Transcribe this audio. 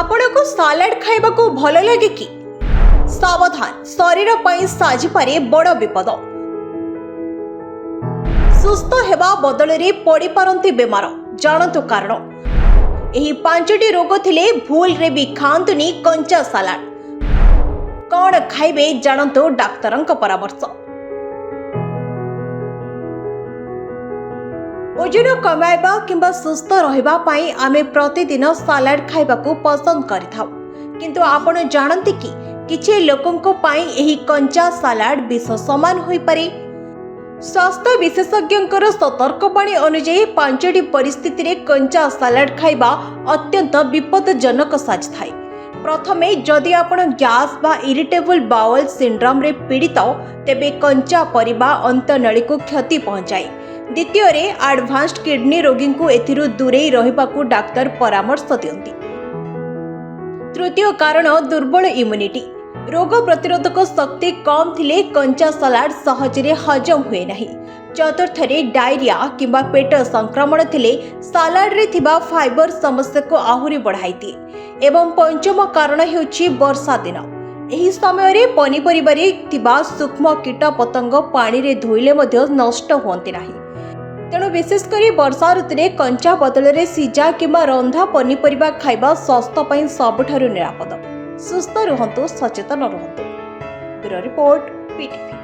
आपनको salad खाइबा को भल लगे कि सावधान शरीर पई साजिपारे बड़ विपद। सुस्थ हेबा बदलरे पड़ी पारंती बेमार जानतु कारण। एही 5टी रोग थिले भूल रे भी खांतुनी कंचा सालाड। कौन खाइबे जानतु डाक्तरंक परामर्श। ओजन कमाइबा किंबा सुस्थ रहिबा पाई आमे प्रतिदिन सालाड खाइबाकू पसंद करिथाउ, किंतु आपण जानନ୍ତି कि किछि लोकंको पाई एही कंचा सालाड विष समान होई पारे। स्वास्थ्य विशेषज्ञंकर सतर्कवाणी अनुଯାयी 5टी परिस्थिति रे कंचा सालाड खाइबा अत्यंत विपदजनक साजिथाय। प्रथमे जदि आपण गैस बा इरिटेबल बाउल सिंड्रोम रे पीड़ित तेबे कंचा परिबा अंतनळी को क्षति पहुंचाए। द्वितीय रे एडवांस्ड किडनी रोगी को एथिरु दूरे रहिबाकू डाक्टर परामर्श दियंती। तृतीय कारण दुर्बल इम्यूनिटी। रोग प्रतिरोधक शक्ति कम थिले कंचा सालाड सहजरे हजम हुए नहीं। चतुर्थ रे डायरिया किंबा पेट संक्रमण थिले सालाड रे थिबा फाइबर समस्या को आहुरी बढ़ाई दिए। एवं पंचम कारण हेउछि वर्षा दिन। एही समय रे पनीपरिबा रे थिबा सूक्ष्म कीट पतंग पानी रे धोइले मध्य नष्ट होंती नाही। तेणु विशेषकर वर्षा ऋतु में कंचा बदल में सीजा किंबा रंधा पनीपरिबा खाइबा स्वास्थ्य पई सबठारु निरापद। सुस्थ रुहंतु, सचेतन रुहंतु। Bureau report, PTV।